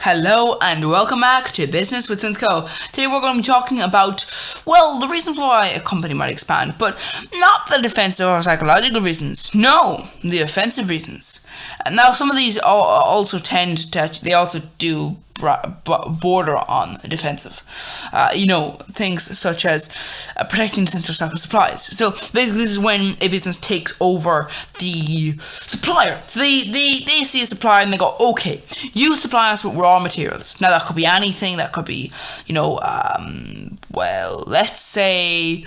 Hello and welcome back to Business with Smith Co. Today we're going to be talking about, well, the reasons why a company might expand, but not the defensive or psychological reasons. No, the offensive reasons. And now some of these also tend to, they also do border on defensive. Things such as protecting the central stock of supplies. So basically this is when a business takes over the supplier. So they see a supplier and they go, okay, you supply us with raw materials. Now that could be anything. That could be, let's say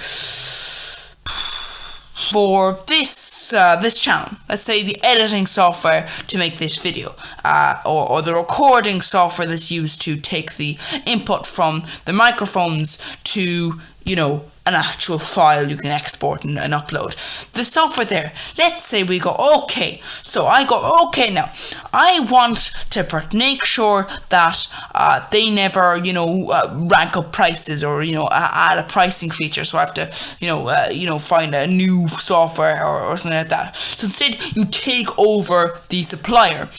for this channel, let's say the editing software to make this video, or the recording software that's used to take the input from the microphones to, an actual file you can export and upload. The software there, let's say we go, okay, so I go, okay, now, I want to make sure that they never, rank up prices or, add a pricing feature, so I have to, find a new software or something like that. So instead, you take over the supplier,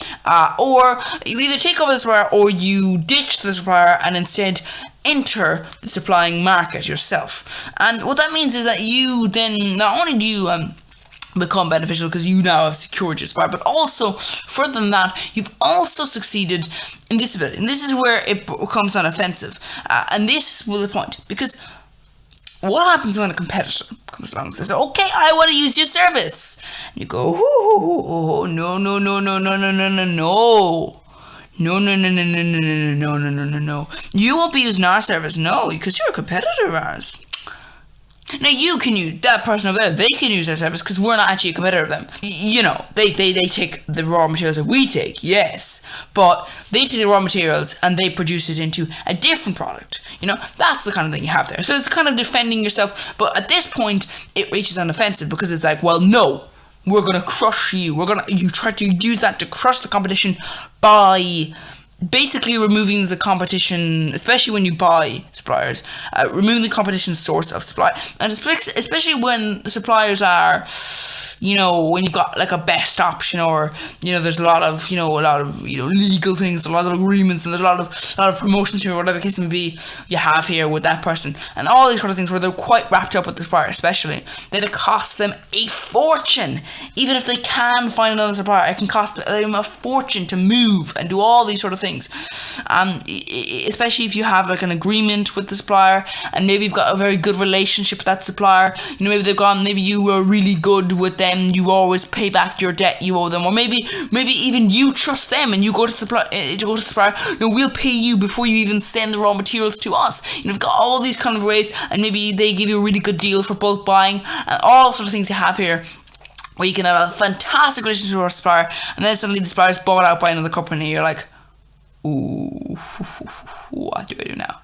or you either take over the supplier or you ditch the supplier and instead enter the supplying market yourself. And what that means is that you then, not only do you become beneficial because you now have secured your supplier, but also, further than that, you've also succeeded in this ability. And this is where it becomes unoffensive. And this is the point, because what happens when a competitor comes along and says, okay, I want to use your service? And you go, no. No. You won't be using our service, no, because you're a competitor of ours. Now you can use, that person over there, they can use our service because we're not actually a competitor of them. They take the raw materials that we take, yes, but they take the raw materials and they produce it into a different product. That's the kind of thing you have there. So it's kind of defending yourself, but at this point, it reaches unoffensive because it's like, well, no, we're going to crush you. You try to use that to crush the competition by basically removing the competition, especially when you buy suppliers, removing the competition source of supply. And especially when the suppliers are, when you've got like a best option, or, there's a lot of legal things, a lot of agreements, and there's a lot of promotions or whatever the case may be you have here with that person. And all these sort of things where they're quite wrapped up with the supplier, especially, that it costs them a fortune. Even if they can find another supplier, it can cost them a fortune to move and do all these sort of things. Especially if you have like an agreement with the supplier, and maybe you've got a very good relationship with that supplier. Maybe you were really good with them. You always pay back your debt you owe them, or maybe even you trust them and you go to the supplier. We'll pay you before you even send the raw materials to us. You've got all these kind of ways, and maybe they give you a really good deal for bulk buying, and all sorts of things you have here, where you can have a fantastic relationship with a supplier, and then suddenly the supplier is bought out by another company, and you're like, ooh, what do I do now?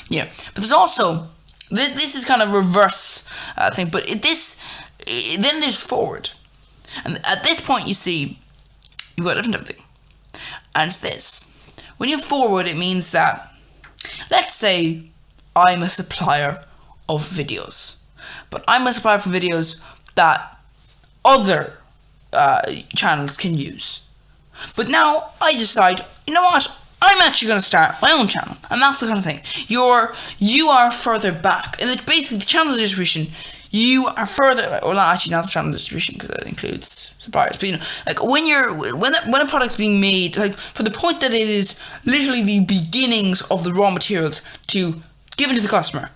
Yeah, but there's also, this is kind of reverse thing, but then there's forward. And at this point, you see, you've got a different thing. And it's this. When you're forward, it means that, let's say I'm a supplier of videos, but I'm a supplier for videos that other channels can use. But now I decide, you know what? I'm actually going to start my own channel. And that's the kind of thing. You are further back. And basically, the channel distribution, you are further, well, not the channel distribution, because that includes suppliers, but when a product's being made, like for the point that it is literally the beginnings of the raw materials to give it to the customer.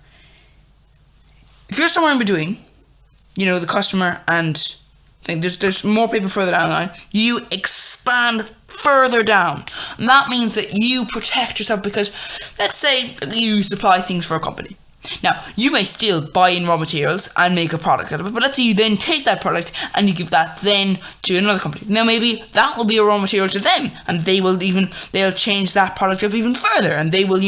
If you're somewhere in between, the customer and there's more people further down the line, you expand further down, and that means that you protect yourself, because let's say you supply things for a company. Now, you may still buy in raw materials and make a product out of it, but let's say you then take that product and you give that then to another company. Now, maybe that will be a raw material to them, and they'll change that product up even further, and they will,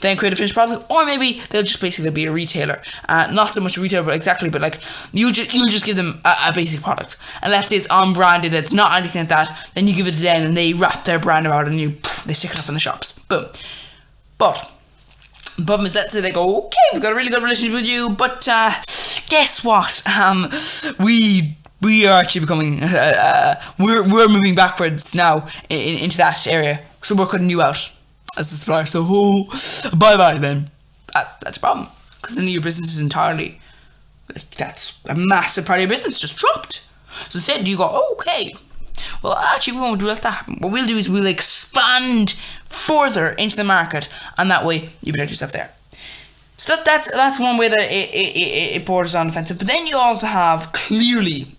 then create a finished product, or maybe they'll just basically be a retailer. Not so much a retailer, but like you just give them a basic product, and let's say it's unbranded, it's not anything like that, then you give it to them and they wrap their brand around it and they stick it up in the shops. Boom. But the problem is, let's say they go, okay, we've got a really good relationship with you, but guess what? We are actually becoming, we're moving backwards now into that area, so we're cutting you out. as a supplier. So, bye-bye then. That's a problem. Because then your business is entirely, that's a massive part of your business just dropped. So instead you go, okay, well actually we won't do that happen. What we'll do is we'll expand further into the market, and that way you protect yourself there. So that's one way that it borders on offensive. But then you also have clearly,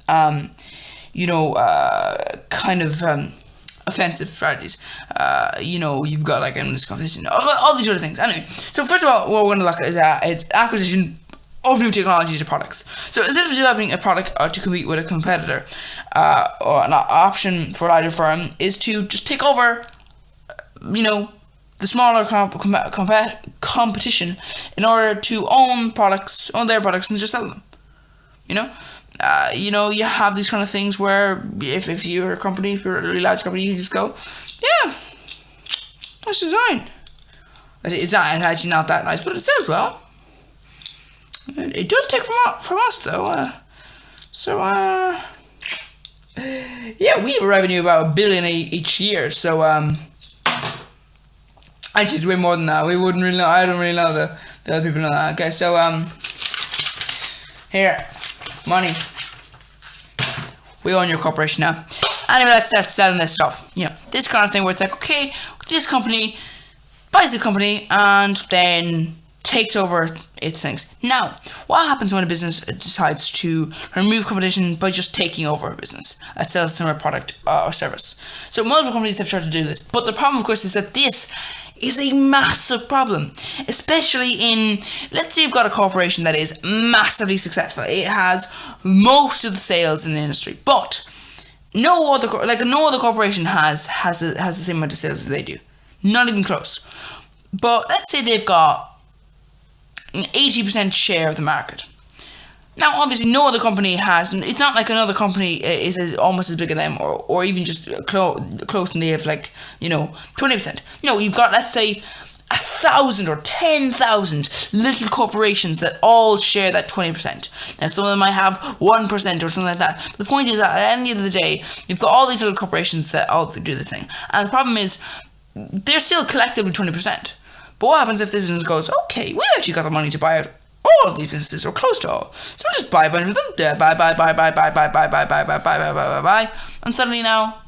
offensive strategies. You've got like endless competition, all these other things. Anyway, so first of all, what we're going to look at is acquisition of new technologies or products. So instead of developing a product to compete with a competitor, or an option for a larger firm is to just take over, the smaller competition in order to own their products and just sell them. You have these kind of things where if you're a company, if you're a really large company, you just go, yeah, that's design. It's actually not that nice, but it sells well. It does take from us though. Yeah, we have a revenue of about $1 billion each year. So actually it's way more than that. We wouldn't really know. I don't really know the other people know that. Okay, so here, money. We own your corporation now. Anyway, let's start selling this stuff. This kind of thing where it's like, okay, this company buys the company and then takes over its things. Now, what happens when a business decides to remove competition by just taking over a business that sells a similar product or service? So multiple companies have tried to do this, but the problem, of course, is that this is a massive problem, especially in, let's say you've got a corporation that is massively successful. It has most of the sales in the industry, but no other corporation has the same amount of sales as they do. Not even close. But let's say they've got an 80% share of the market. Now, obviously, no other company has. It's not like another company is almost as big as them, or even just close, and they have 20%. No, you've got, let's say, 1,000 or 10,000 little corporations that all share that 20%. Now, some of them might have 1% or something like that. But the point is that at the end of the day, you've got all these little corporations that all do this thing, and the problem is they're still collectively 20%. But what happens if the business goes, okay, we actually got the money to buy out all of these businesses, or close to all, so we'll just buy a bunch of them. Buy, and suddenly now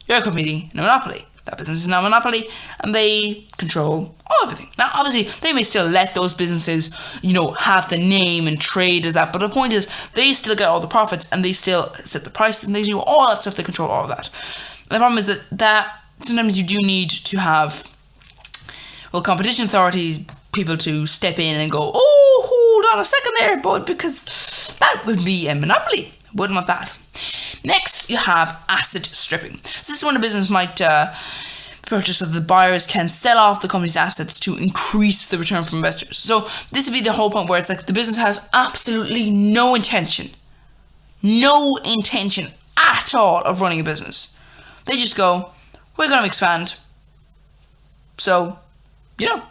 you're competing in a monopoly. That business is now a monopoly, and they control everything. Now, obviously, they may still let those businesses, have the name and trade as that, but the point is, they still get all the profits, and they still set the prices, and they do all that stuff. They control all of that. And the problem is that sometimes you do need to have, competition authorities, people to step in and go, oh, hold on a second there, bud, because that would be a monopoly. Wouldn't want that. Next, you have asset stripping. So this is when a business might purchase so that the buyers can sell off the company's assets to increase the return from investors. So this would be the whole point where it's like the business has absolutely no intention at all of running a business. They just go, we're going to expand. So, we're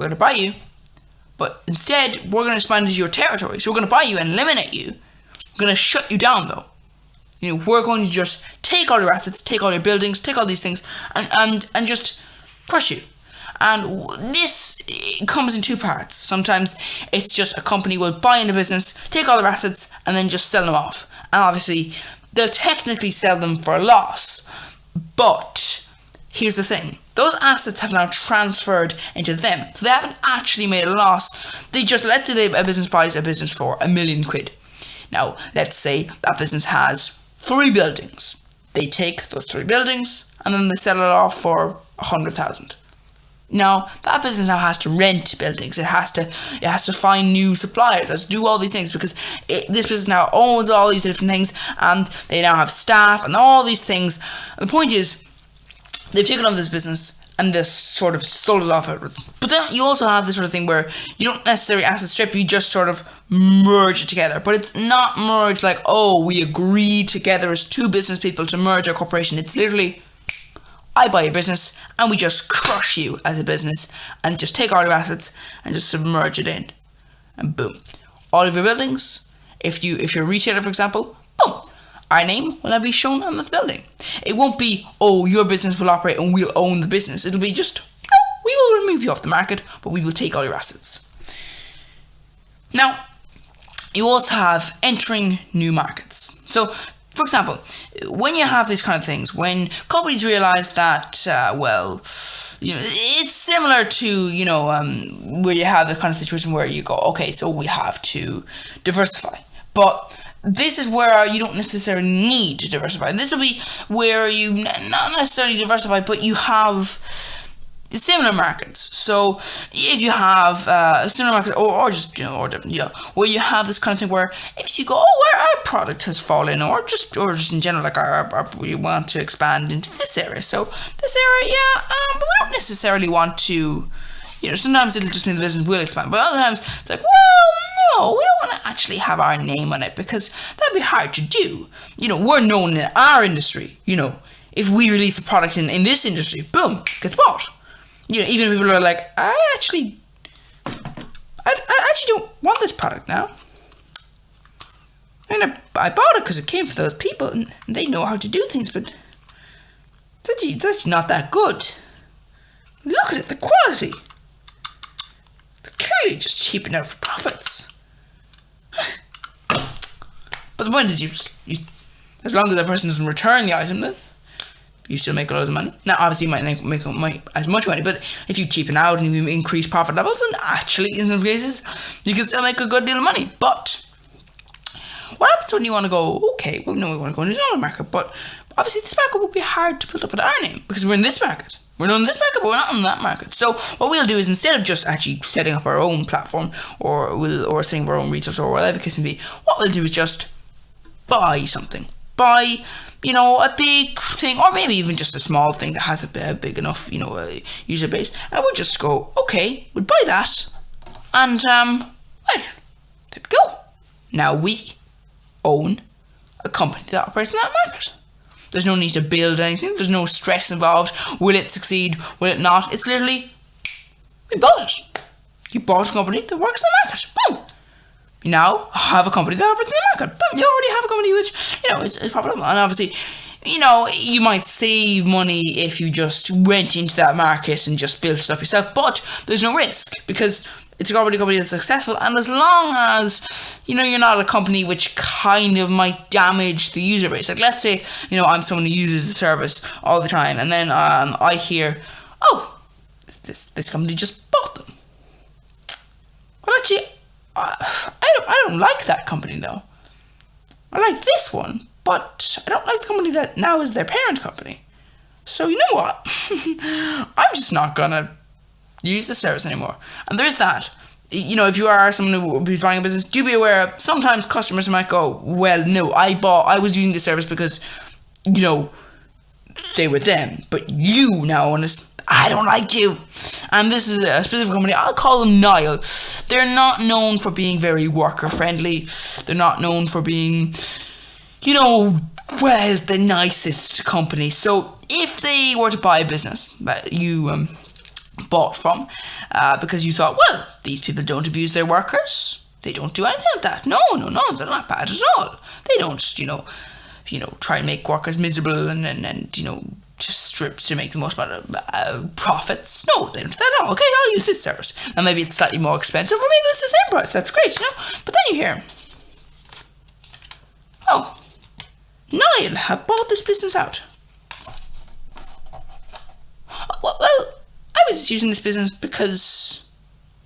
going to buy you, but instead we're going to expand into your territory. So we're going to buy you and eliminate you. We're going to shut you down though. We're going to just take all your assets, take all your buildings, take all these things, and just crush you. And this comes in two parts. Sometimes it's just a company will buy into business, take all their assets, and then just sell them off. And obviously, they'll technically sell them for a loss. But here's the thing. Those assets have now transferred into them. So they haven't actually made a loss. They just, let's say a business buys a business for £1 million. Now, let's say that business has 3 buildings. They take those 3 buildings and then they sell it off for 100,000. Now, that business now has to rent buildings. It has to find new suppliers. It has to do all these things because this business now owns all these different things, and they now have staff and all these things. And the point is, they've taken over this business and they sort of sold it off. But then you also have this sort of thing where you don't necessarily asset strip, you just sort of merge it together. But it's not merged like, oh, we agreed together as 2 business people to merge our corporation. It's literally, I buy your business and we just crush you as a business and just take all your assets and just submerge it in. And boom. All of your buildings, if you're a retailer, for example, boom. Our name will now be shown on the building. It won't be, oh, your business will operate and we'll own the business. It'll be just, we will remove you off the market, but we will take all your assets. Now, you also have entering new markets. So, for example, when you have these kind of things, when companies realize that, it's similar to, where you have the kind of situation where you go, okay, so we have to diversify. But this is where you don't necessarily need to diversify. And this will be where you not necessarily diversify, but you have similar markets. So if you have similar markets, or just where you have this kind of thing where if you go, where our product has fallen, or just in general, like we want to expand into this area. So this area, but we don't necessarily want to. Sometimes it'll just mean the business will expand, but other times it's like, well, no, we don't want to actually have our name on it because that'd be hard to do. We're known in our industry. If we release a product in this industry, boom, guess what? Even if people are like, I actually don't want this product now. I bought it because it came from those people and they know how to do things, but it's actually not that good. Look at it, the quality. It's clearly just cheaping out for profits. But the point is, you as long as that person doesn't return the item, then you still make a lot of money. Now, obviously, you might make as much money, but if you cheapen out and you increase profit levels, then actually, in some cases, you can still make a good deal of money. But what happens when you want to go, okay, well, no, we want to go into another market, but obviously this market would be hard to build up with our name because we're in this market. We're not in this market, but we're not in that market. So what we'll do is, instead of just actually setting up our own platform or setting up our own retail store or whatever the case may be, what we'll do is just buy something. Buy a big thing, or maybe even just a small thing that has a big enough, user base, and we'll just go, okay, we'll buy that, and there we go. Now we own a company that operates in that market. There's no need to build anything. There's no stress involved. Will it succeed? Will it not? It's literally, we bought it. You bought a company that works in the market. Boom. You now have a company that operates in the market. Boom. You already have a company which, is profitable. And obviously, you might save money if you just went into that market and just built it up yourself. But there's no risk because it's a company that's successful, and as long as you're not a company which kind of might damage the user base. Like, let's say I'm someone who uses the service all the time, and then I hear, oh, this company just bought them. Well, actually, I don't like that company though. I like this one, but I don't like the company that now is their parent company. So you know what? I'm just not gonna use the service anymore. And there's that. If you are someone who's buying a business, do be aware sometimes customers might go, well, no, I was using the service because they were them, but you now understand, I don't like you. And this is a specific company, I'll call them Nile. They're not known for being very worker friendly. They're not known for being the nicest company. So if they were to buy a business that you bought from, because you thought, well, these people don't abuse their workers, they don't do anything like that. No, they're not bad at all. They don't, try and make workers miserable and just strip to make the most amount of profits. No, they don't do that at all. Okay, I'll use this service. And maybe it's slightly more expensive, or maybe it's the same price. That's great, But then you hear, oh, Niall have bought this business out. Well, I was using this business because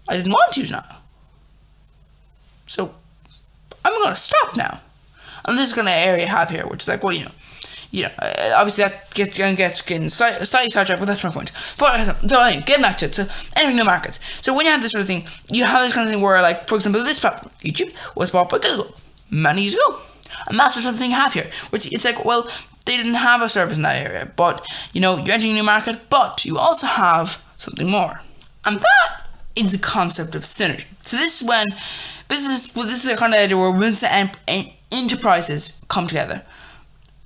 I didn't want to use now. So I'm going to stop now. And this is kind of area I have here, which is like, well, obviously that gets getting slightly sidetracked, but that's my point. But so anyway, getting back to it. So entering new markets. So when you have this sort of thing, you have this kind of thing where, like, for example, this platform, YouTube, was bought by Google many years ago. And that's the sort of thing you have here, which it's like, well, they didn't have a service in that area, but you're entering a new market, but you also have something more. And that is the concept of synergy. So this is when this is the kind of idea where once the enterprises come together,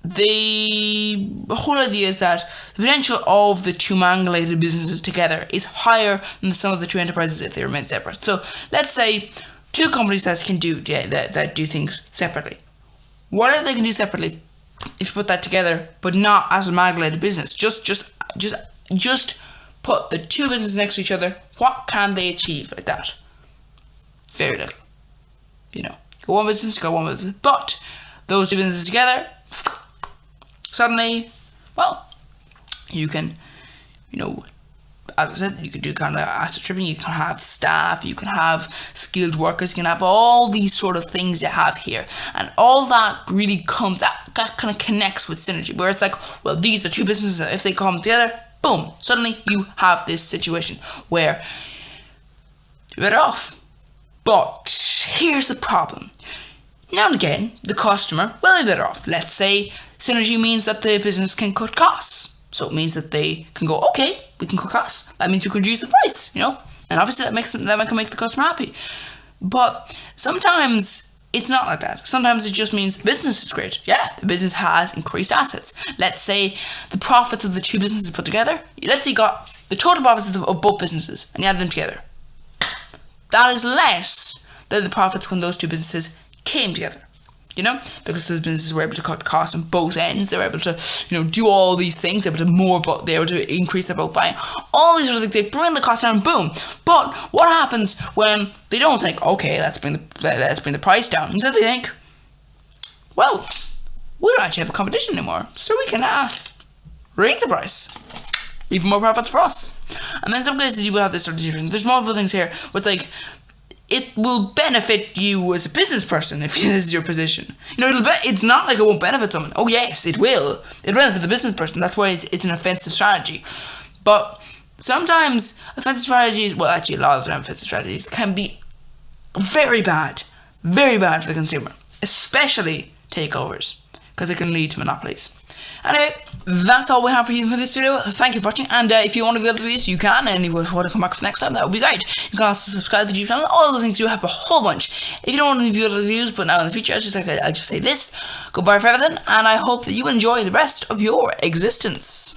the whole idea is that the potential of the two mangalated businesses together is higher than the sum of the two enterprises if they remain separate. So let's say two companies that can do that do things separately. Whatever they can do separately, if you put that together, but not as a amalgamated business, just put the two businesses next to each other, what can they achieve like that? Very little. You know, you got one business, you got one business. But those two businesses together, suddenly, well, you can, you know, as I said, you can do kind of asset tripping, you can have staff, you can have skilled workers, you can have all these sort of things you have here. And all that really comes, that kind of connects with synergy, where it's like, well, these are two businesses, if they come together, boom, suddenly you have this situation where you're better off. But here's the problem. Now and again, the customer will be better off. Let's say synergy means that the business can cut costs. So it means that they can go, okay, we can cut costs. That means we can reduce the price, you know? And obviously that can make the customer happy. But sometimes it's not like that. Sometimes it just means the business is great. Yeah, the business has increased assets. Let's say the profits of the two businesses put together. Let's say you got the total profits of both businesses and you add them together. That is less than the profits when those two businesses came together. You know, because those businesses were able to cut costs on both ends. They were able to, you know, do all these things. They were able to increase their bulk buying. All these other things. They bring the cost down. Boom. But what happens when they don't think, okay, let's bring the price down? Instead, they think, well, we don't actually have a competition anymore, so we can raise the price. Even more profits for us. And then in some cases you will have this sort of different. There's multiple things here, but like, it will benefit you as a business person if this is your position. You know, it's not like it won't benefit someone. Oh yes, it will. It'll benefit the business person. That's why it's an offensive strategy. But sometimes offensive strategies, well actually a lot of the time offensive strategies can be very bad for the consumer. Especially takeovers, because it can lead to monopolies. Anyway, that's all we have for you for this video. Thank you for watching, and if you want to view other videos, you can, and if you want to come back for next time, that would be great. You can also subscribe to the YouTube channel. All those things do have a whole bunch. If you don't want to view other videos, but now in the future, I'll just say this. Goodbye for everything, and I hope that you enjoy the rest of your existence.